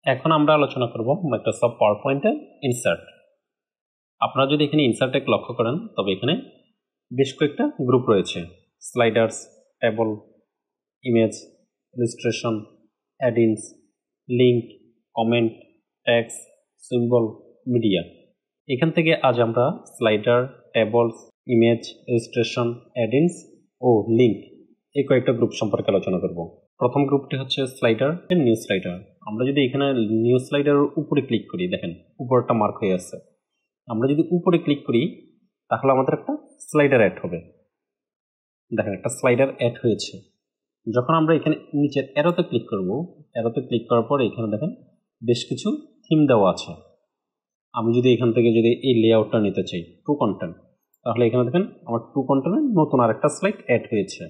এখন আমরা আলোচনা করব মাইক্রোসফট পাওয়ার পয়েন্টের ইনসার্ট। আপনারা যদি এখানে ইনসার্টে লক্ষ্য করেন তবে এখানে বেশ কয়েকটা গ্রুপ রয়েছে: sliders, table, image, illustration, add ins, link, comment, text, symbol, media. এখান থেকে আজ আমরা slider, tables, image, illustration, add ins ও লিঙ্ক এই কয়েকটা গ্রুপ সম্পর্কে আলোচনা করব। প্রথম গ্রুপটি হচ্ছে স্লাইডার, নিউ স্লাইডার। আমরা যদি এখানে নিউ স্লাইডারের উপরে ক্লিক করি, দেখেন উপরটা মার্ক হয়ে আছে। আমরা যদি উপরে ক্লিক করি তাহলে আমাদের একটা স্লাইডার অ্যাড হবে। দেখেন একটা স্লাইডার অ্যাড হয়েছে। যখন আমরা এখানে নিচের অ্যারোতে ক্লিক করব, অ্যারোতে ক্লিক করার পর এখানে দেখেন বেশ কিছু থিম দেওয়া আছে। আমি যদি এখান থেকে যদি এই লেআউটটা নিতে চাই, টু কন্টেন্ট, তাহলে এখানে দেখেন আমার টু কন্টেন্টে নতুন আরেকটা স্লাইড অ্যাড হয়েছে।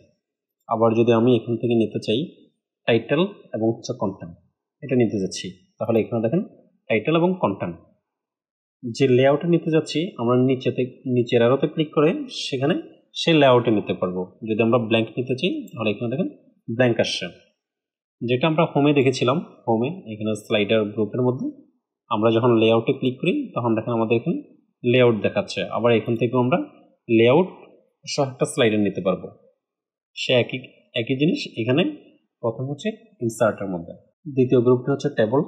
আবার যদি আমি এখান থেকে নিতে চাই টাইটেল এবং কন্টেন্ট, এটা নিতে যাচ্ছি, তাহলে এখানে দেখেন টাইটেল এবং কন্টেন্ট। যে লেআউটে নিতে যাচ্ছি আমরা নিচের অ্যারোতে ক্লিক করে সেখানে সেই লেআউটে নিতে পারবো। যদি আমরা ব্ল্যাঙ্ক নিতে চাই তাহলে এখানে দেখেন ব্ল্যাঙ্ক আসছে, যেটা আমরা হোমে দেখেছিলাম। হোমে এখানে স্লাইডার গ্রুপের মধ্যে আমরা যখন লেআউটে ক্লিক করি তখন দেখেন আমাদের এখানে লেআউট দেখাচ্ছে। আবার এখান থেকেও আমরা লেআউট সহ একটা স্লাইডার নিতে পারবো। সে একই জিনিস এখানে। প্রথম হচ্ছে ইনসার্টের মধ্যে। দ্বিতীয় গ্রুপটি হচ্ছে টেবল।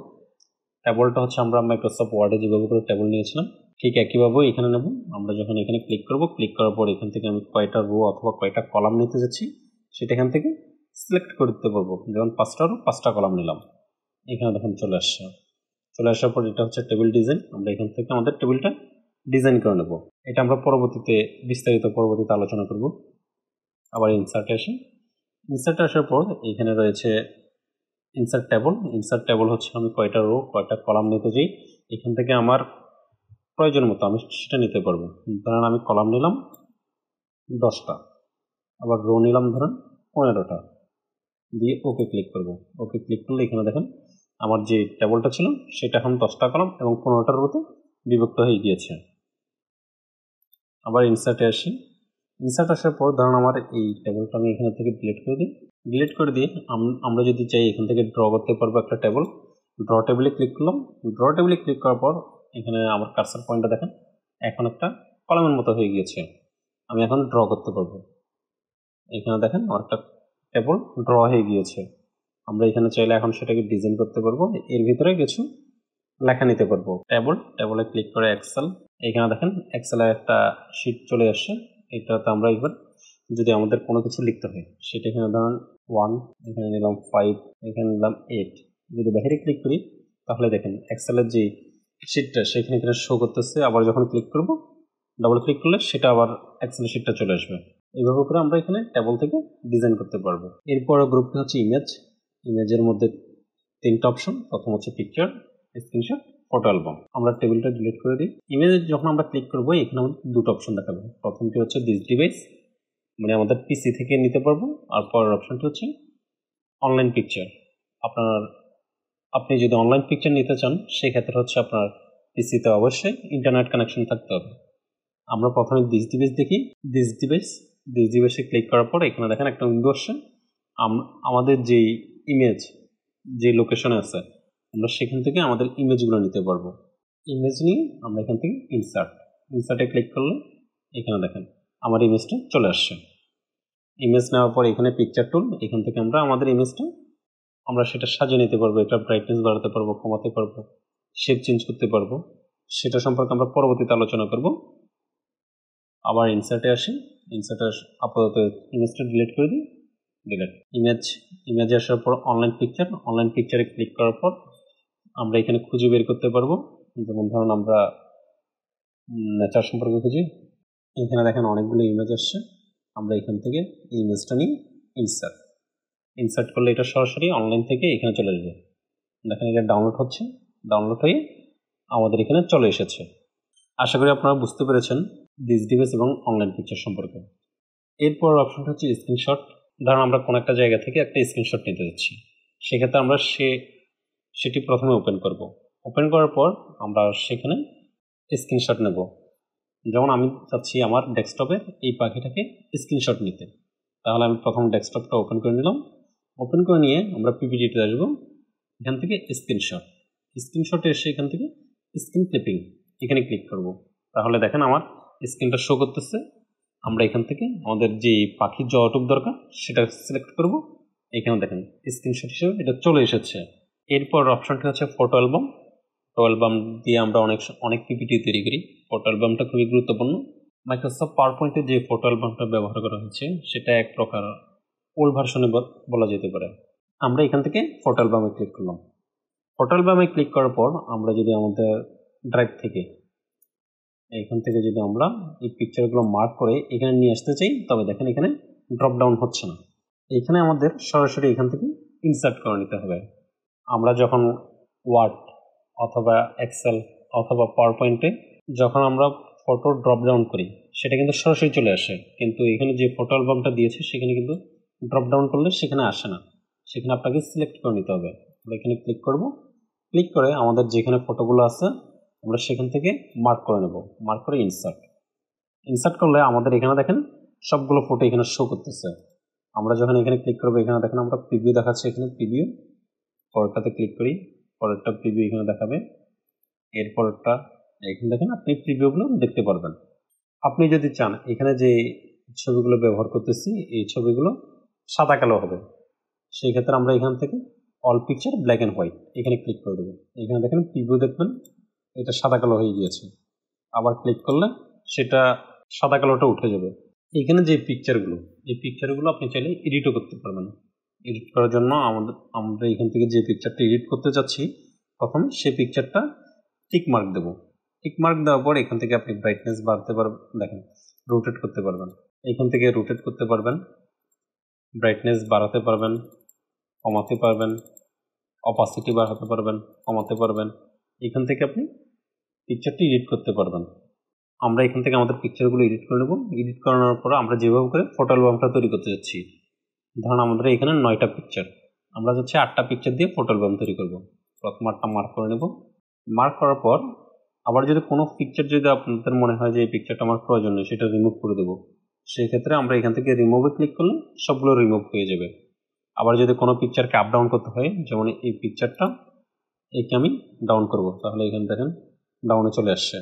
টেবলটা হচ্ছে আমরা মাইক্রোসফট ওয়ার্ডে যেভাবে করে টেবল নিয়েছিলাম ঠিক একইভাবে এখানে নেব। আমরা যখন এখানে ক্লিক করব, ক্লিক করার পর এখান থেকে আমি কয়টা রো অথবা কয়টা কলাম নিতে যাচ্ছি সেটা এখান থেকে সিলেক্ট করে দিতে পারবো। যেমন 5টা রো 5টা কলাম নিলাম, এখানে দেখুন চলে আসছে। চলে আসার পর এটা হচ্ছে টেবিল ডিজাইন। আমরা এখান থেকে আমাদের টেবিলটা ডিজাইন করে নেব। এটা আমরা পরবর্তীতে আলোচনা করব। আবার ইনসার্টে আসি। ইনসার্টে আসার পর এখানে রয়েছে ইনসার্ট টেবল। ইনসার্ট টেবল হচ্ছে আমি কয়টা রো কয়টা কলাম নিতে চাই এখান থেকে আমার প্রয়োজন মতো আমি সেটা নিতে পারবো। ধরেন আমি কলাম নিলাম 10টা, আবার রো নিলাম ধরেন 15টা, দিয়ে ওকে ক্লিক করব। ওকে ক্লিক করলে এখানে দেখেন আমার যে টেবলটা ছিল সেটা এখন 10টা কলাম এবং 15টা রোতে বিভক্ত হয়ে গিয়েছে। আবার ইনসার্টে আসি। ইনসার্ট আসার পর ধরুন আমার এই টেবলটা আমি এখান থেকে ডিলিট করে দিই। ডিলিট করে দিয়ে আমরা যদি চাই এখান থেকে ড্র করতে পারবো একটা টেবল। ড্র টেবিলে ক্লিক করলাম। ড্র টেবিলে ক্লিক করার পর এখানে আমার কার্সার পয়েন্টটা দেখেন এখন একটা কলামের মতো হয়ে গিয়েছে। আমি এখন ড্র করতে পারবো। এখানে দেখেন আমার একটা টেবল ড্র হয়ে গিয়েছে। আমরা এখানে চাইলে এখন সেটাকে ডিজাইন করতে পারবো। এর ভিতরে কিছু লেখা নিতে পারবো। টেবলে ক্লিক করে এক্সেল, এখানে দেখেন এক্সেলের একটা শিট চলে আসছে। এটাতে আমরা এবার যদি আমাদের কোনো কিছু লিখতে হয় সেটা এখানে ধরুন 1, এখানে নিলাম 5, এখানে নিলাম 8। যদি বাইরে ক্লিক করি তাহলে দেখেন এক্সেলের যে শিটটা সেখানে এখানে শো করতেছে। আবার যখন ক্লিক করব, ডাবল ক্লিক করলে সেটা আবার এক্সেলের শিটটা চলে আসবে। এইভাবে করে আমরা এখানে টেবল থেকে ডিজাইন করতে পারবো। এরপর গ্রুপটি হচ্ছে ইমেজ। ইমেজের মধ্যে 3টা অপশন। প্রথম হচ্ছে পিকচার, স্ক্রিনশট, ফটো অ্যালবাম। আমরা টেবিলটা ডিলিট করে দিই। ইমেজে যখন আমরা ক্লিক করবো এখানে আমাদের দুটো অপশন দেখাবে। প্রথমটি হচ্ছে দিস ডিভাইস, মানে আমাদের পিসি থেকে নিতে পারবো। আর পরের অপশনটি হচ্ছে অনলাইন পিকচার। আপনি যদি অনলাইন পিকচার নিতে চান সেক্ষেত্রে হচ্ছে আপনার পিসিতে অবশ্যই ইন্টারনেট কানেকশন থাকতে হবে। আমরা প্রথমে দিস ডিভাইস দেখি। দিস ডিভাইসে ক্লিক করার পর এখানে দেখেন একটা উইন্ডো আসছে। আমাদের যে ইমেজ যে লোকেশনে আছে আমরা সেখান থেকে আমাদের ইমেজগুলো নিতে পারবো। ইমেজ নিয়ে আমরা এখান থেকে ইনসার্টে ক্লিক করলে এখানে দেখেন আমার ইমেজটা চলে আসছে। ইমেজ নেওয়ার পর এখানে পিকচার টুল, এখান থেকে আমরা আমাদের ইমেজটা আমরা সেটা সাজিয়ে নিতে পারবো। এটা ব্রাইটনেস বাড়াতে পারবো, কমাতে পারবো, শেপ চেঞ্জ করতে পারবো। সেটা সম্পর্কে আমরা পরবর্তীতে আলোচনা করব। আবার ইনসার্টে আসি। ইনসার্টে আপাতত ইমেজটা ডিলিট করে দিই। ডিলিট ইমেজে আসার পর অনলাইন পিকচারে ক্লিক করার পর আমরা এখানে খুঁজে বের করতে পারবো। যেমন ধরুন আমরা নেচার সম্পর্কে খুঁজি। এখানে দেখেন অনেকগুলো ইমেজ আসছে। আমরা এখান থেকে এই ইমেজটা নিয়ে ইনসার্ট করলে এটা সরাসরি অনলাইন থেকে এখানে চলে আসবে। দেখেন এটা ডাউনলোড হয়ে আমাদের এখানে চলে এসেছে। আশা করি আপনারা বুঝতে পেরেছেন দিস ডিভাইস এবং অনলাইন পিকচার সম্পর্কে। এরপর অপশনটা হচ্ছে স্ক্রিনশট। ধরুন আমরা কোনো একটা জায়গা থেকে একটা স্ক্রিনশট নিতে যাচ্ছি, সেক্ষেত্রে আমরা সেটি প্রথমে ওপেন করব। ওপেন করার পর আমরা সেখানে স্ক্রিনশট নেব। যেমন আমি চাচ্ছি আমার ডেস্কটপে এই পাখিটাকে স্ক্রিনশট নিতে, তাহলে আমি প্রথম ডেস্কটপটা ওপেন করে নিলাম। ওপেন করে নিয়ে আমরা পিপিটিতে আসবো। এখান থেকে স্ক্রিনশট, স্ক্রিনশটে এসে এখান থেকে স্ক্রিন ক্লিপিং এখানে ক্লিক করব। তাহলে দেখেন আমার স্ক্রিনটা শো করতেছে। আমরা এখান থেকে আমাদের যে পাখির যতটুক দরকার সেটা সিলেক্ট করব। এখানে দেখেন স্ক্রিনশট হিসেবে এটা চলে এসেছে। এরপর অপশনটি হচ্ছে ফটো অ্যালবাম। ফটো অ্যালবাম দিয়ে আমরা অনেক পিপিটি তৈরি করি। ফটো অ্যালবামটা খুবই গুরুত্বপূর্ণ। মাইক্রোসফট পাওয়ারপয়েন্টে যে ফটো অ্যালবামটা ব্যবহার করা হচ্ছে সেটা এক প্রকার ওল্ড ভার্সনে বলা যেতে পারে। আমরা এখান থেকে ফটো অ্যালবামে ক্লিক করলাম। ফটো অ্যালবামে ক্লিক করার পর আমরা যদি আমাদের ড্রাইভ থেকে এখান থেকে যদি আমরা এই পিকচারগুলো মার্ক করে এখানে নিয়ে আসতে চাই, তবে দেখেন এখানে ড্রপ ডাউন হচ্ছে না। এখানে আমাদের সরাসরি এখান থেকে ইনসার্ট করে নিতে হবে। আমরা যখন ওয়ার্ড অথবা এক্সেল অথবা পাওয়ার পয়েন্টে যখন আমরা ফটো ড্রপ ডাউন করি সেটা কিন্তু সরাসরি চলে আসে, কিন্তু এখানে যে ফটো অ্যালবামটা দিয়েছে সেখানে কিন্তু ড্রপ ডাউন করলে সেখানে আসে না। সেখানে আপনাকে সিলেক্ট করে নিতে হবে। আমরা এখানে ক্লিক করব। ক্লিক করে আমাদের যেখানে ফটোগুলো আছে আমরা সেখান থেকে মার্ক করে নেব। মার্ক করে ইনসার্ট করলে আমাদের এখানে দেখেন সবগুলো ফটো এখানে শো করতেছে। আমরা যখন এখানে ক্লিক করবো এখানে দেখেন আমরা প্রিভিউ দেখাচ্ছে। এখানে প্রিভিউ পরেরটাতে ক্লিক করি, পরেরটা প্রিভিউ এখানে দেখাবে। এরপরটা এখানে দেখেন আপনি প্রিভিউগুলো দেখতে পারবেন। আপনি যদি চান এখানে যে ছবিগুলো ব্যবহার করতেছি এই ছবিগুলো সাদা কালো হবে, সেই ক্ষেত্রে আমরা এখান থেকে all picture black and white এখানে ক্লিক করে দেবো। এখানে দেখেন প্রিভিউ দেখবেন এটা সাদা কালো হয়ে গিয়েছে। আবার ক্লিক করলে সেটা সাদা কালোটা উঠে যাবে। এখানে যে এই পিকচারগুলো আপনি চাইলে এডিটও করতে পারবেন। এডিট করার জন্য আমরা এখান থেকে যে পিকচারটা এডিট করতে যাচ্ছি প্রথম সেই পিকচারটা টিক মার্ক দেবো। টিক মার্ক দেওয়ার পর এখান থেকে আপনি ব্রাইটনেস বাড়তে পারবেন, দেখেন রোটেট করতে পারবেন। এখান থেকে রোটেট করতে পারবেন, ব্রাইটনেস বাড়াতে পারবেন, কমাতে পারবেন, অপাসিটি বাড়াতে পারবেন, কমাতে পারবেন। এখান থেকে আপনি পিকচারটি এডিট করতে পারবেন। আমরা এখান থেকে আমাদের পিকচারগুলো এডিট করে নেব। এডিট করানোর পর আমরা যেভাবে করে ফটো অ্যালবামটা তৈরি করতে যাচ্ছি, ধরুন আমাদের এখানে 9টা পিকচার, আমরা যাচ্ছি 8টা পিকচার দিয়ে ফটো অ্যালবাম তৈরি করব। প্রথম 8টা মার্ক করে নেব। মার্ক করার পর আবার যদি কোনো পিকচার যদি আপনাদের মনে হয় যে এই পিকচারটা আমার প্রয়োজন নেই সেটা রিমুভ করে দেবো, সেই ক্ষেত্রে আমরা এখান থেকে রিমুভে ক্লিক করলে সবগুলো রিমুভ হয়ে যাবে। আবার যদি কোনো পিকচারকে আপ ডাউন করতে হয়, যেমন এই পিকচারটা একে আমি ডাউন করব, তাহলে এখানে দেখেন ডাউনে চলে আসছে।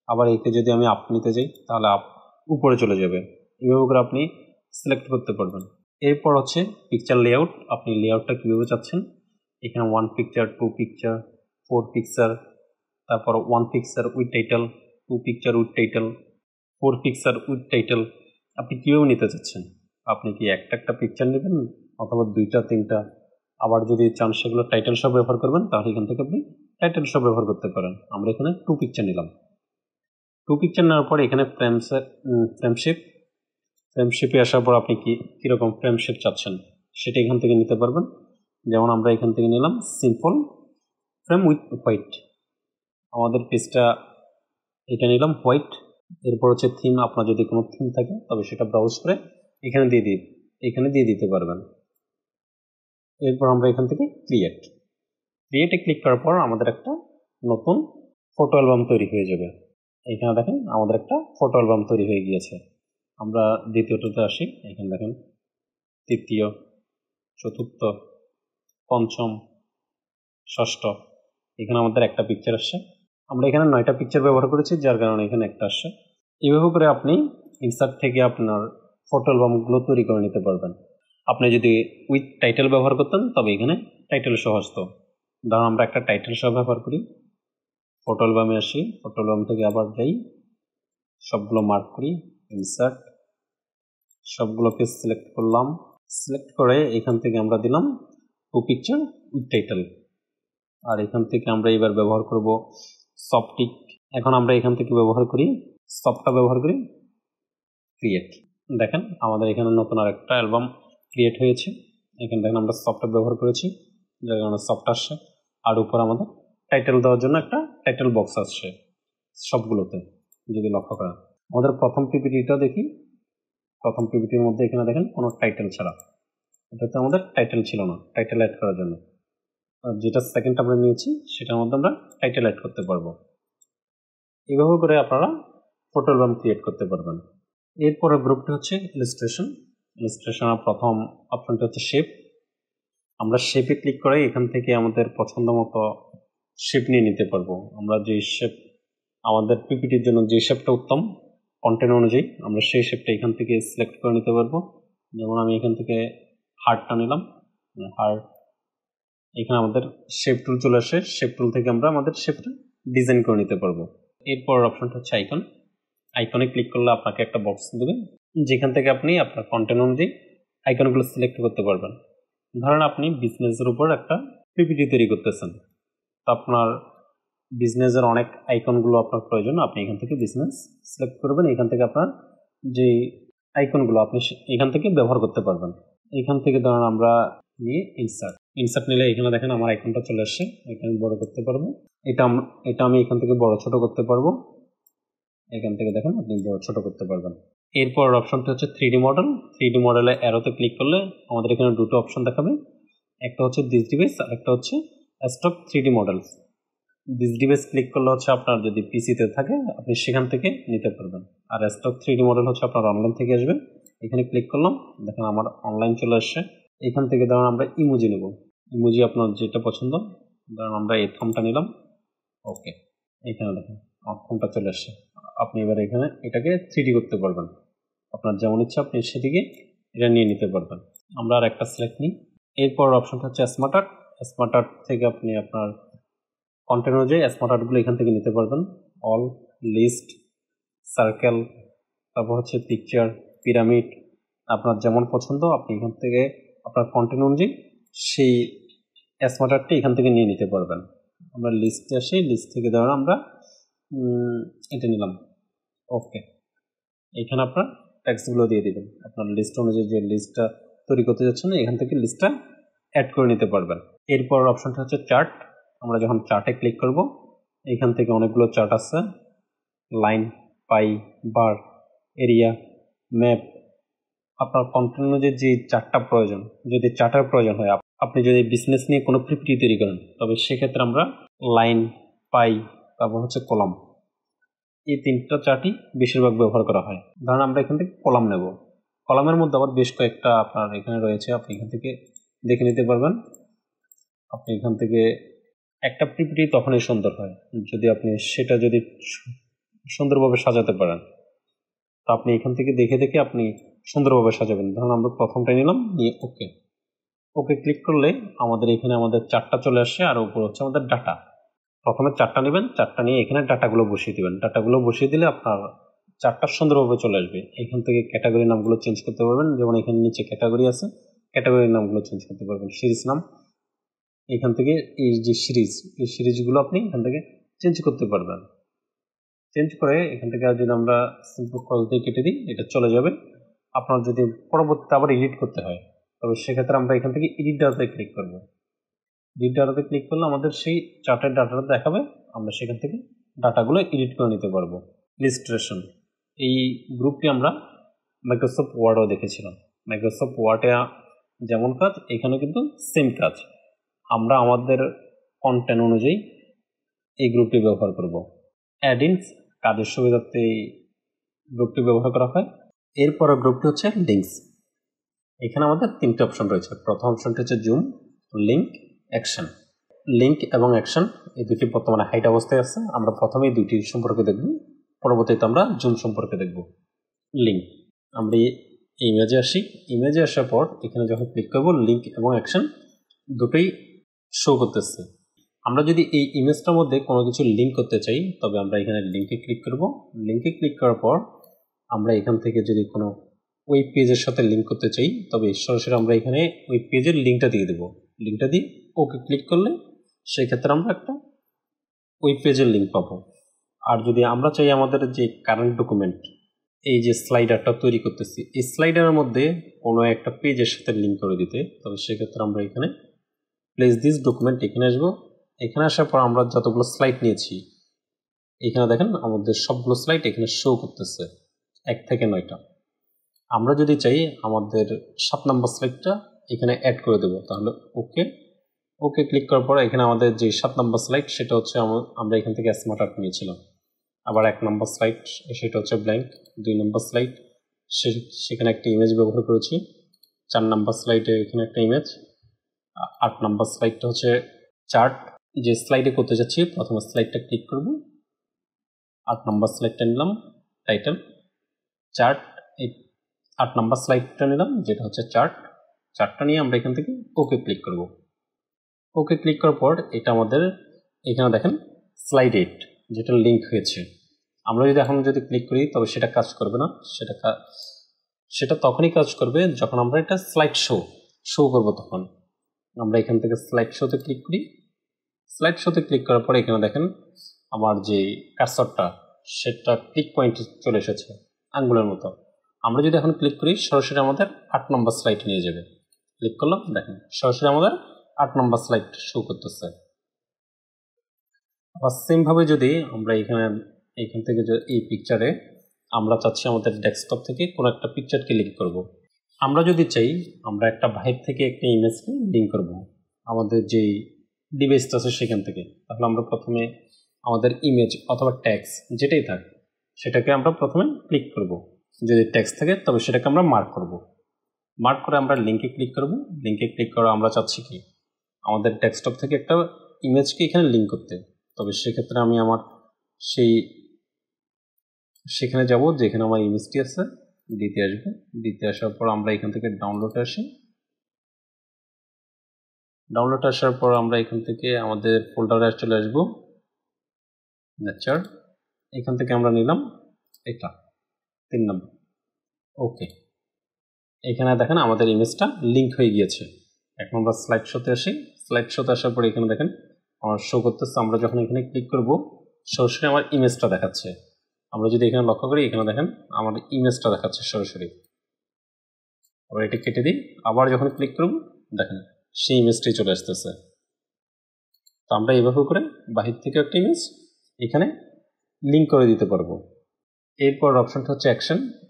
আবার একে যদি আমি আপ নিতে যাই তাহলে আপ উপরে চলে যাবে। এইভাবে করে আপনি সিলেক্ট করতে পারবেন। এরপর হচ্ছে পিকচার লেআউট। আপনি লেআউটটা কীভাবে চাচ্ছেন, এখানে 1 পিকচার, 2 পিকচার, 4 পিকচার, তারপর 1 picture with title, 2 picture with title, 4 picture with title আপনি কীভাবে নিতে চাচ্ছেন। আপনি কি একটা পিকচার নেবেন অথবা 2টা 3টা? আবার যদি চান সেগুলো টাইটেল সব ব্যবহার করবেন তাহলে এখান থেকে আপনি টাইটেল সব ব্যবহার করতে পারেন। আমরা এখানে 2 পিকচার নিলাম। 2 পিকচার নেওয়ার পর এখানে ফ্রেমশেপে আসার পর আপনি কীরকম ফ্রেমশেপ চাচ্ছেন সেটা এখান থেকে নিতে পারবেন। যেমন আমরা এখান থেকে নিলাম সিম্পল ফ্রেম উইথ হোয়াইট। আমাদের পেজটা এটা নিলাম হোয়াইট। এরপর হচ্ছে থিম, আপনার যদি কোনো থিম থাকে তবে সেটা ব্রাউজ করে এখানে দিয়ে দিতে পারবেন। এরপর আমরা এখান থেকে ক্রিয়েটে ক্লিক করার পর আমাদের একটা নতুন ফটো অ্যালবাম তৈরি হয়ে যাবে। এখানে দেখেন আমাদের একটা ফটো অ্যালবাম তৈরি হয়ে গিয়েছে। আমরা দ্বিতীয়টাতে আসি। এখানে দেখেন তৃতীয়, চতুর্থ, পঞ্চম, ষষ্ঠ, এখানে আমাদের একটা পিকচার আসছে। আমরা এখানে 9টা পিকচার ব্যবহার করেছি, যার কারণে এখানে একটা আসছে। এইভাবে করে আপনি ইনসার্ট থেকে আপনার ফটো অ্যালবামগুলো তৈরি করে নিতে পারবেন। আপনি যদি উইথ টাইটেল ব্যবহার করতেন তবে এখানে টাইটেল সহ আসতো। ধরুন আমরা একটা টাইটেল সহ ব্যবহার করি। ফটো অ্যালবামে আসি, ফটো অ্যালবাম থেকে আবার যাই, সবগুলো মার্ক করি, ইনসার্ট, সবগুলোকে সিলেক্ট করলাম। সিলেক্ট করে এখান থেকে আমরা দিলাম 2 পিকচার উইথ টাইটেল। আর এখান থেকে আমরা এবার ব্যবহার করব সফটিক। এখন আমরা এখান থেকে ব্যবহার করি ক্রিয়েট। দেখেন আমাদের এখানে নতুন আরেকটা অ্যালবাম ক্রিয়েট হয়েছে। এখানে দেখেন আমরা সফটওয়্যার ব্যবহার করেছি, যার কারণে সফট আসছে। আর উপর আমাদের টাইটেল দেওয়ার জন্য একটা টাইটেল বক্স আসছে সবগুলোতে। যদি লক্ষ্য করেন আমাদের প্রথম পিপিটিটা দেখি, প্রথম পিপিটির মধ্যে এখানে দেখেন কোনো টাইটেল ছাড়া, এটাতে আমাদের টাইটেল ছিল না, টাইটেল অ্যাড করার জন্য। আর যেটা সেকেন্ড আমরা নিয়েছি সেটার মধ্যে আমরা টাইটেল অ্যাড করতে পারবো। এইভাবে করে আপনারা ফটো অ্যালবাম ক্রিয়েট করতে পারবেন। এরপরে গ্রুপটি হচ্ছে ইলাস্ট্রেশনের প্রথম অপশনটি হচ্ছে শেপ। আমরা শেপে ক্লিক করে এখান থেকে আমাদের পছন্দ মতো শেপ নিয়ে নিতে পারবো। আমরা যে শেপ আমাদের পিপিটির জন্য যে শেপটা উত্তম কন্টেন্ট অনুযায়ী আমরা সেই শেপটা এখান থেকে সিলেক্ট করে নিতে পারবো। যেমন আমি এখান থেকে হার্টটা নিলাম, হার্ট। এখানে আমাদের শেপ টুল চলে আসে, শেপ টুল থেকে আমরা আমাদের শেপটা ডিজাইন করে নিতে পারবো। এরপর অপশনটা হচ্ছে আইকন। আইকনে ক্লিক করলে আপনাকে একটা বক্স দেবে, যেখান থেকে আপনি আপনার কন্টেন্ট অনুযায়ী আইকনগুলো সিলেক্ট করতে পারবেন। ধরেন আপনি বিজনেসের উপর একটা পিপিটি তৈরি করতেছেন, তো আপনার বিজনেসের অনেক আইকনগুলো আপনার প্রয়োজন। আপনি এখান থেকে বিজনেস সিলেক্ট করবেন, এখান থেকে আপনার যে আইকনগুলো আপনি এখান থেকে ব্যবহার করতে পারবেন। এখান থেকে ধরেন আমরা নিয়ে ইনসার্ট নিলে এখানে দেখেন আমার আইকনটা চলে আসছে, এটা আমি বড় করতে পারবো। এটা আমি এখান থেকে বড় ছোট করতে পারবো। এখান থেকে দেখেন আপনি বড় ছোট করতে পারবেন। এরপর অপশনটা হচ্ছে 3D মডেল। 3D মডেলে অ্যারোতে ক্লিক করলে আমাদের এখানে দুটো অপশন দেখাবে, একটা হচ্ছে দিস ডিভাইস আর একটা হচ্ছে stock 3D models. This device click করলে হচ্ছে আপনার যদি পিসিতে থাকে আপনি সেখান থেকে নিতে পারবেন, আর স্টক 3D মডেল হচ্ছে আপনার অনলাইন থেকে আসবে। এখানে ক্লিক করলাম, দেখেন আমার অনলাইন চলে আসছে। এখান থেকে ধরুন আমরা ইমোজি নেব, ইমোজি আপনার যেটা পছন্দ, ধরুন আমরা এই ফর্মটা নিলাম। ওকে, এখানে দেখেন আমার ফর্মটা চলে আসছে। আপনি এবার এখানে এটাকে 3D করতে পারবেন, আপনার যেমন ইচ্ছা আপনি সেদিকে এটা নিয়ে নিতে পারবেন। আমরা আর একটা সিলেক্ট নিই। এরপর অপশনটা হচ্ছে স্মার্ট আর্ট। স্মার্ট আর্ট থেকে আপনি আপনার কন্টেন্ট অনুযায়ী স্মার্ট আর্টগুলো এখান থেকে নিতে পারবেন। অল, লিস্ট, সার্কেল, তারপর হচ্ছে পিকচার, পিরামিড, আপনার যেমন পছন্দ আপনি এখান থেকে আপনার কন্টেন্ট অনুযায়ী সেই স্মার্ট আর্টটি এখান থেকে নিয়ে নিতে পারবেন। আমরা লিস্টে আসি, লিস্ট থেকে ধরুন আমরা এটা নিলাম। ওকে, এখানে আপনার ট্যাক্সগুলো দিয়ে দিবেন, আপনার লিস্ট অনুযায়ী যে লিস্টটা তৈরি করতে যাচ্ছেন এখান থেকে লিস্টটা অ্যাড করে নিতে পারবেন। এরপর অপশনটা হচ্ছে চার্ট। আমরা যখন চার্টে ক্লিক করব এখান থেকে অনেকগুলো চার্ট আছে, লাইন, পাই, বার, এরিয়া, ম্যাপ। আপনার কন্টেন্ট অনুযায়ী যে চার্টটা প্রয়োজন, যদি চার্টের প্রয়োজন হয়, আপনি যদি বিজনেস নিয়ে কোনো পিপিটি তৈরি করেন তবে সেক্ষেত্রে আমরা লাইন, পাই, তারপর হচ্ছে কলাম, এই তিনটা চার্টই বেশিরভাগ ব্যবহার করা হয়। ধরেন আমরা এখান থেকে কলাম নেব, কলামের মধ্যে আবার বেশ কয়েকটা আপনার এখানে রয়েছে, আপনি এখান থেকে দেখে নিতে পারবেন। আপনি এখান থেকে একটা পিপিটি তখনই সুন্দর হয় যদি আপনি সেটা যদি সুন্দরভাবে সাজাতে পারেন, তো আপনি এখান থেকে দেখে দেখে আপনি সুন্দরভাবে সাজাবেন। ধরুন আমরা প্রথমটা নিলাম, নিয়ে ওকে, ওকে ক্লিক করলে আমাদের এখানে আমাদের চার্টটা চলে আসে, আর উপর হচ্ছে আমাদের ডাটা। প্রথমে চার্টটা নেবেন, চার্টটা নিয়ে এখানে ডাটাগুলো বসিয়ে দিবেন। ডাটাগুলো বসিয়ে দিলে আপনার চার্টটা সুন্দরভাবে চলে আসবে। এখান থেকে ক্যাটাগরি নামগুলো চেঞ্জ করতে পারবেন, যেমন এখানে নিচে ক্যাটাগরি আছে, ক্যাটাগরির নামগুলো চেঞ্জ করতে পারবেন। সিরিজ নাম, এখান থেকে এই যে সিরিজ, এই সিরিজগুলো আপনি এখান থেকে চেঞ্জ করতে পারবেন। চেঞ্জ করে এখান থেকে যদি আমরা সিম্পল ক্রস দিয়ে কেটে দিই এটা চলে যাবে। আপনার যদি পরবর্তীতে আবার এডিট করতে হয় তবে সেক্ষেত্রে আমরা এখান থেকে এডিট ডাটাতে ক্লিক করব। এডিট ডাটাতে ক্লিক করলে আমাদের সেই চার্টের ডাটাটা দেখাবে, আমরা সেখান থেকে ডাটাগুলো এডিট করে নিতে পারবো। ইলিস্ট্রেশন, এই গ্রুপটি আমরা মাইক্রোসফট ওয়ার্ডও দেখেছিলাম। মাইক্রোসফট ওয়ার্ডে যেমন কাজ এখানে কিন্তু সেম কাজ, আমরা আমাদের কন্টেন্ট অনুযায়ী এই গ্রুপটি ব্যবহার করব। অ্যাডিংস, কাজের সুবিধার্থে এই গ্রুপটি ব্যবহার করা হয়। এরপরে গ্রুপটি হচ্ছে লিঙ্কস। এখানে আমাদের তিনটে অপশন রয়েছে। প্রথম অপশনটি হচ্ছে জুম, লিঙ্ক, অ্যাকশন। লিঙ্ক এবং অ্যাকশন এই দুটি বর্তমানে হাইট অবস্থায় আছে। আমরা প্রথমে এই দুটি সম্পর্কে দেখব, পরবর্তীতে আমরা জুম সম্পর্কে দেখব। লিঙ্ক, আমরা ইমেজে আসি, ইমেজে আসার পর এখানে যখন ক্লিক করব লিঙ্ক এবং অ্যাকশন দুটোই শো করতেছে। আমরা যদি এই ইমেজটার মধ্যে কোনো কিছু লিঙ্ক করতে চাই তবে আমরা এখানে লিঙ্কে ক্লিক করব। লিঙ্কে ক্লিক করার পর আমরা এখান থেকে যদি কোনো ওয়েব পেজের সাথে লিঙ্ক করতে চাই তবে সরাসরি আমরা এখানে ওয়েব পেজের লিঙ্কটা দিয়ে দেবো। লিঙ্কটা দিয়ে ওকে ক্লিক করলে সেই ক্ষেত্রে আমরা একটা ওয়েব পেজের লিঙ্ক পাবো। আর যদি আমরা চাই আমাদের যে কারেন্ট ডকুমেন্ট, এই যে স্লাইডারটা তৈরি করতেছি, এই স্লাইডারের মধ্যে কোনো একটা পেজের সাথে লিঙ্ক করে দিতে, তবে সেক্ষেত্রে আমরা এখানে প্লেস দিস ডকুমেন্ট এখানে আসবো। এখানে আসার পর আমরা যতগুলো স্লাইড নিয়েছি এখানে দেখেন আমাদের সবগুলো স্লাইড এখানে শো করতেছে 1 থেকে 9টা। আমরা যদি চাই আমাদের 7 নম্বর স্লাইডটা এখানে অ্যাড করে দেবো, তাহলে ওকে, ওকে ক্লিক করার পর এখানে আমাদের যে 7 নম্বর স্লাইড সেটা হচ্ছে আমরা এখান থেকে স্মার্ট আর্ট নিয়েছিলাম। আবার 1 নম্বর স্লাইড সেটা হচ্ছে ব্ল্যাঙ্ক। 2 নম্বর স্লাইড সেখানে একটা ইমেজ ব্যবহার করেছি। 4 নম্বর স্লাইডে এখানে একটা ইমেজ। 8 নম্বর স্লাইডটা হচ্ছে চার্ট। যে স্লাইডে করতে যাচ্ছি প্রথমে স্লাইডটা ক্লিক করব, 8 নম্বর স্লাইডটা নিলাম, টাইটেল চার্ট, এই 8 নম্বর স্লাইডটা নিলাম যেটা হচ্ছে চার্টটা নিয়ে আমরা এখান থেকে ওকে ক্লিক করব। ওকে ক্লিক করার পর এটা আমাদের এখানে দেখেন স্লাইড 8 যেটা লিঙ্ক হয়েছে। আমরা যদি এখন ক্লিক করি তবে সেটা কাজ করবে না, সেটা তখনই কাজ করবে যখন আমরা এটা স্লাইড শো করব। তখন আমরা এখান থেকে স্লাইড শোতে ক্লিক করি। স্লাইড শোতে ক্লিক করার পরে এখানে দেখেন আমার যে কার্সরটা সেটা ক্লিক পয়েন্টে চলে এসেছে আঙ্গুলের মতো। আমরা যদি এখন ক্লিক করি সরাসরি আমাদের 8 নম্বর স্লাইড নিয়ে যাবে। ক্লিক করলাম, দেখেন সরাসরি আমাদের 8 নম্বর স্লাইড শো করতেছে। আবার সেমভাবে যদি আমরা এখান থেকে এই পিকচারে আমরা চাচ্ছি আমাদের ডেস্কটপ থেকে কোনো একটা পিকচারকে লিঙ্ক করব। আমরা যদি চাই আমরা একটা বাইরে থেকে একটা ইমেজকে লিঙ্ক করব আমাদের যেই ডিভাইসটা আছে সেখান থেকে, তাহলে আমরা প্রথমে আমাদের ইমেজ অথবা ট্যাক্স যেটাই থাক সেটাকে আমরা প্রথমে ক্লিক করব। যদি ট্যাক্স থাকে তবে সেটাকে আমরা মার্ক করব। মার্ক করে আমরা লিঙ্কে ক্লিক করব। লিঙ্কে ক্লিক করে আমরা চাচ্ছি কি আমাদের ডেস্কটপ থেকে একটা ইমেজকে এখানে লিঙ্ক করতে। তবে সেক্ষেত্রে আমি আমার সেখানে যাব যেখানে আমার ইমেজটি আছে, দিতে আসবো। দিতে আসার পর আমরা এখান থেকে ডাউনলোডে আসি। ডাউনলোড আসার পর আমরা এখান থেকে আমাদের ফোল্ডারে চলে আসব, নেচার। এখান থেকে আমরা নিলাম এটা 3 নম্বর। ওকে, এখানে দেখেন আমাদের ইমেজটা লিঙ্ক হয়ে গিয়েছে। এখন আমরা স্লাইড শোতে আসি। স্লাইড শোতে আসার পর এখানে দেখেন আমার শো করতেছে। আমরা যখন এখানে ক্লিক করব সরাসরি আমার ইমেজটা দেখাচ্ছে। আমরা যদি এখানে লক্ষ্য করি এখানে দেখেন আমার ইমেজটা দেখাচ্ছে সরাসরি। আবার এটা কেটে দিই, আবার যখন ক্লিক করব দেখেন সেই ইমেজটাই চলে আসতেছে। তো আমরা এইভাবে করে বাহির থেকে একটা ইমেজ এখানে লিঙ্ক করে দিতে পারবো। এরপর অপশনটা হচ্ছে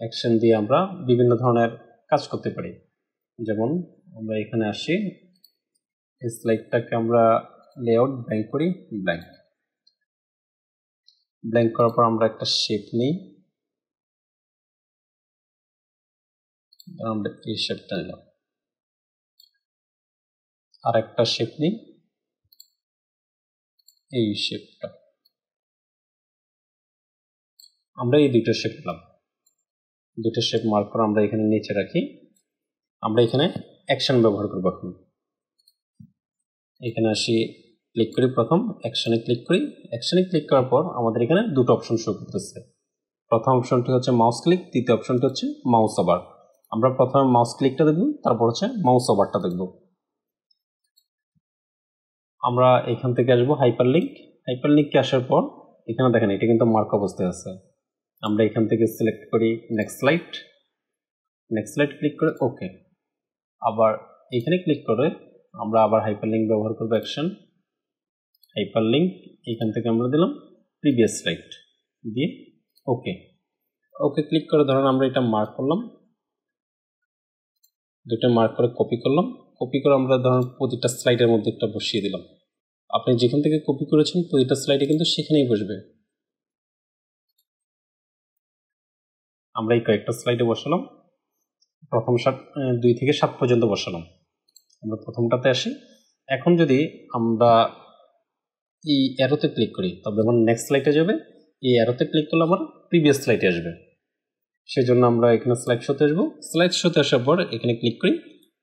অ্যাকশন দিয়ে আমরা বিভিন্ন ধরনের কাজ করতে পারি। যেমন আমরা এখানে আসি, এই স্লাইডটাকে আমরা লেআউট ব্ল্যাঙ্ক করি, ব্ল্যাঙ্ক করার পর আমরা একটা শেপ নিই। আমরা এই শেপটা নিলাম, আর একটা শেপ নিই, এই শেপটা। আমরা এই দুটো শেপ নিলাম, দুটো শেপ মার্ক করে আমরা এখানে নিচে রাখি। আমরা এখানে অ্যাকশন ব্যবহার করব। এখন এখানে আসি, ক্লিক করি, প্রথম অ্যাকশনে ক্লিক করি। অ্যাকশনে ক্লিক করার পর আমাদের এখানে দুটো অপশন শো করতেছে। প্রথম অপশনটি হচ্ছে মাউস ক্লিক, দ্বিতীয় অপশনটি হচ্ছে মাউস ওভার। আমরা প্রথমে মাউস ক্লিকটা দেখব, তারপর হচ্ছে মাউস ওভারটা দেখব। আমরা এখান থেকে আসবো হাইপারলিঙ্কে আসার পর এখানে দেখেন এটা কিন্তু মার্ক অবস্থায় আছে। আমরা এখান থেকে সিলেক্ট করি নেক্সট স্লাইড ক্লিক করে ওকে। আবার এখানে ক্লিক করে আমরা আবার হাইপারলিঙ্ক ব্যবহার করব, অ্যাকশন হাইপারলিঙ্ক। এখান থেকে আমরা দিলাম প্রিভিয়াস স্লাইড দিয়ে ওকে ক্লিক করে ধরেন আমরা এটা মার্ক করলাম, দুটো মার্ক করে কপি করলাম। কপি করে আমরা ধরেন প্রতিটা স্লাইডের মধ্যে একটা বসিয়ে দিলাম। আপনি যেখান থেকে কপি করেছেন প্রতিটা স্লাইডে কিন্তু সেখানেই বসবে। আমরা এই কয়েকটা স্লাইডে বসালাম, প্রথম 2 থেকে 7 পর্যন্ত বসালাম। আমরা প্রথমটাতে আসি। এখন যদি আমরা এই অ্যারোতে ক্লিক করি তবে যখন নেক্সট স্লাইডে যাবে, এই অ্যারোতে ক্লিক করলে আমার প্রিভিয়াস স্লাইডে আসবে। সেই জন্য আমরা এখানে স্লাইড শোতে আসবো। স্লাইড শোতে আসার পর এখানে ক্লিক করি,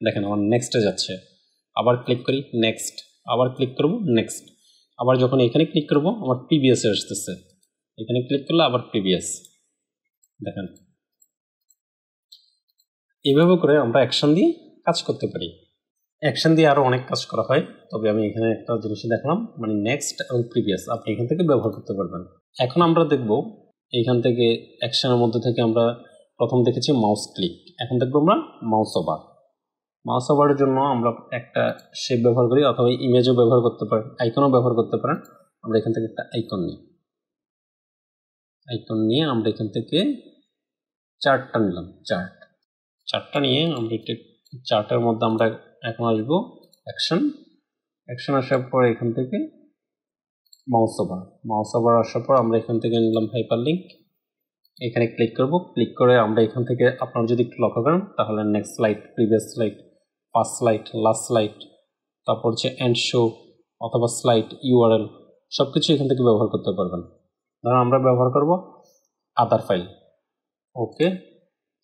দেখেন আমার নেক্সটে যাচ্ছে। আবার ক্লিক করি নেক্সট, আবার ক্লিক করব নেক্সট। আবার যখন এখানে ক্লিক করব আমার প্রিভিয়াসে আসতেছে। এখানে ক্লিক করলে আবার প্রিভিয়াস, দেখেন এইভাবে করে আমরা অ্যাকশন দিয়ে কাজ করতে পারি। অ্যাকশন দিয়ে আরও অনেক কাজ করা হয়, তবে আমি এখানে একটা জিনিস দেখলাম, মানে নেক্সট এবং প্রিভিয়াস আপনি এখান থেকে ব্যবহার করতে পারবেন। এখন আমরা দেখব এইখান থেকে অ্যাকশনের মধ্যে থেকে আমরা প্রথম দেখেছি মাউস ক্লিক, এখন দেখবো আমরা মাউস ওভার। মাউস ওভারের জন্য আমরা একটা শেপ ব্যবহার করি অথবা ইমেজও ব্যবহার করতে পারেন, আইকনও ব্যবহার করতে পারেন। আমরা এখান থেকে একটা আইকন নিয়ে আমরা এখান থেকে চার্টটা নিলাম, চার্টটা নিয়ে আমরা একটা চার্টের মধ্যে আমরা এখন আসবো অ্যাকশন আসার পর এখান থেকে মাউস ওভার আসার পর আমরা এখান থেকে নিলাম হাইপারলিঙ্ক। এখানে ক্লিক করব, ক্লিক করে আমরা এখান থেকে আপনারা যদি একটু লক্ষ্য করেন তাহলে next slide, previous slide, first slide, last slide, তারপর হচ্ছে এন্ড শো, অথবা স্লাইড, ইউআরএল সব কিছু এখান থেকে ব্যবহার করতে পারবেন। ধরুন আমরা ব্যবহার করব আদার ফাইল। ওকে,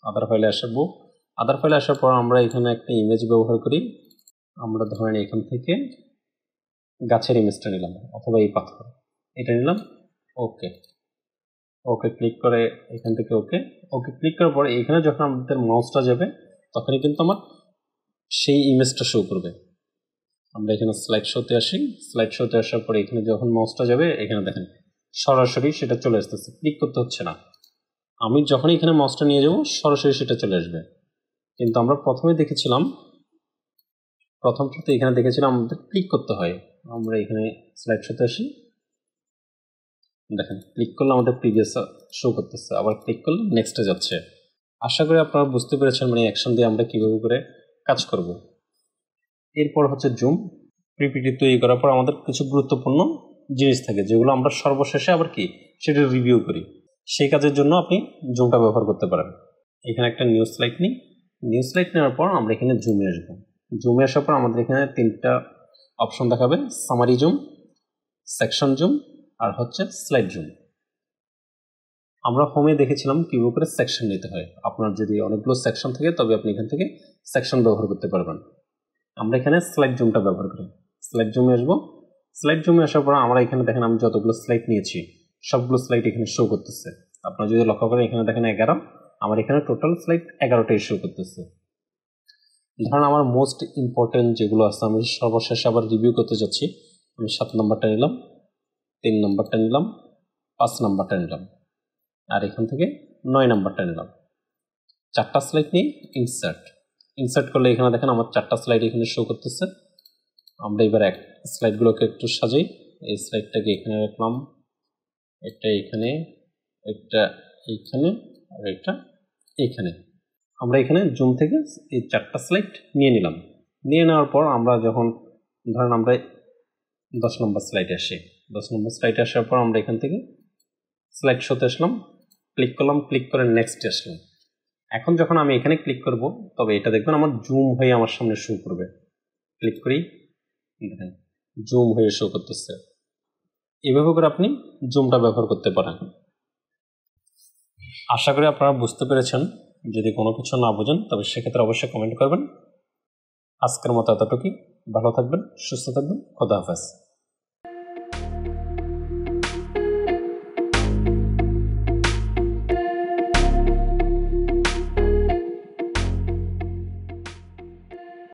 আদার ফাইলে আসবো। আদার ফাইলে আসার পর আমরা এখানে একটা ইমেজ ব্যবহার করি। আমরা ধরেন এখান থেকে গাছের ইমেজটা নিলাম অথবা এই পাথর এটা নিলাম। ওকে, ওকে ক্লিক করে এখান থেকে ওকে ওকে ক্লিক করার পরে এখানে যখন আমাদের মাউসটা যাবে তখনই কিন্তু আমার সেই ইমেজটা শো করবে। আমরা এখানে স্লাইড শোতে আসি। স্লাইড শোতে আসার পরে এখানে যখন মাউসটা যাবে এখানে দেখেন সরাসরি সেটা চলে আসতেছে, ক্লিক করতে হচ্ছে না। আমি যখনই এখানে মাউসটা নিয়ে যাব সরাসরি সেটা চলে আসবে। কিন্তু আমরা প্রথমে দেখেছিলাম, প্রথমটাতে এখানে দেখেছিলাম আমাদের ক্লিক করতে হয়। আমরা এখানে স্লাইড শোতে আসি, দেখেন ক্লিক করলে আমাদের প্রিভিয়াস শো করতেছে, আবার ক্লিক করলে নেক্সটে যাচ্ছে। আশা করি আপনারা বুঝতে পেরেছেন মানে অ্যাকশন দিয়ে আমরা কীভাবে করে কাজ করব। এরপর হচ্ছে জুম। পিপিটি তৈরি করার পর আমাদের কিছু গুরুত্বপূর্ণ জিনিস থাকে যেগুলো আমরা সর্বশেষে আবার কি সেটা রিভিউ করি। সেই কাজের জন্য আপনি জুমটা ব্যবহার করতে পারেন। এখানে একটা নিউ স্লাইড নিই। নিউ স্লাইড নেওয়ার পর আমরা এখানে জুমে আসবো। জুমে আসার পর আমাদের এখানে 3টা অপশন দেখাবে, সামারি জুম, সেকশন জুম আর হচ্ছে স্লাইড জুম। আমরা হোমে দেখেছিলাম কীভাবে করে সেকশন নিতে হয়। আপনার যদি অনেকগুলো সেকশন থাকে তবে আপনি এখান থেকে সেকশন ব্যবহার করতে পারবেন। আমরা এখানে স্লাইড জুমটা ব্যবহার করি। স্লাইড জুমে আসবো। স্লাইড জুমে আসার পর আমরা এখানে দেখেন আমি যতগুলো স্লাইড নিয়েছি সবগুলো স্লাইড এখানে শো করতেছে। আপনারা যদি লক্ষ্য করেন এখানে দেখেন 11, আমার এখানে টোটাল স্লাইড 11টাই শো করতেছে। ধরুন আমার মোস্ট ইম্পর্টেন্ট যেগুলো আছে আমি সর্বশেষে আবার রিভিউ করতে যাচ্ছি। আমি 7 নম্বরটা নিলাম, 3 নম্বরটা নিলাম, 5 নম্বরটা নিলাম আর এখান থেকে 9 নম্বরটা নিলাম। 4টা স্লাইড নিয়ে ইনসার্ট করলে এখানে দেখেন আমার 4টা স্লাইড এখানে শো করতেছে। আমরা এবার স্লাইডগুলোকে একটু সাজাই। এই স্লাইডটাকে এখানে রাখলাম, এটা এখানে, এটা এইখানে আর এটা এইখানে। আমরা এখানে জুম থেকে এই 4টা স্লাইড নিয়ে নিলাম। নিয়ে নেওয়ার পর আমরা যখন ধরেন আমরা 10 নম্বর স্লাইডে আসি, 10 নম্বর স্লাইডে আসার পর আমরা এখান থেকে স্লাইড শোতে আসলাম, ক্লিক করলাম, ক্লিক করে নেক্সটে আসলাম। এখন যখন আমি এখানে ক্লিক করব তবে এটা দেখবেন আমার জুম হয়ে আমার সামনে শো করবে। ক্লিক করি, দেখেন জুম হয়ে শো করতেছে। এভাবে করে আপনি জুমটা ব্যবহার করতে পারেন। আশা করি আপনারা বুঝতে পেরেছেন। যদি কোনো কিছু না বোঝেন তবে সেক্ষেত্রে অবশ্যই কমেন্ট করবেন। আজকের মতো এতটুকুই। ভালো থাকবেন, সুস্থ থাকবেন, খোদা হাফেজ।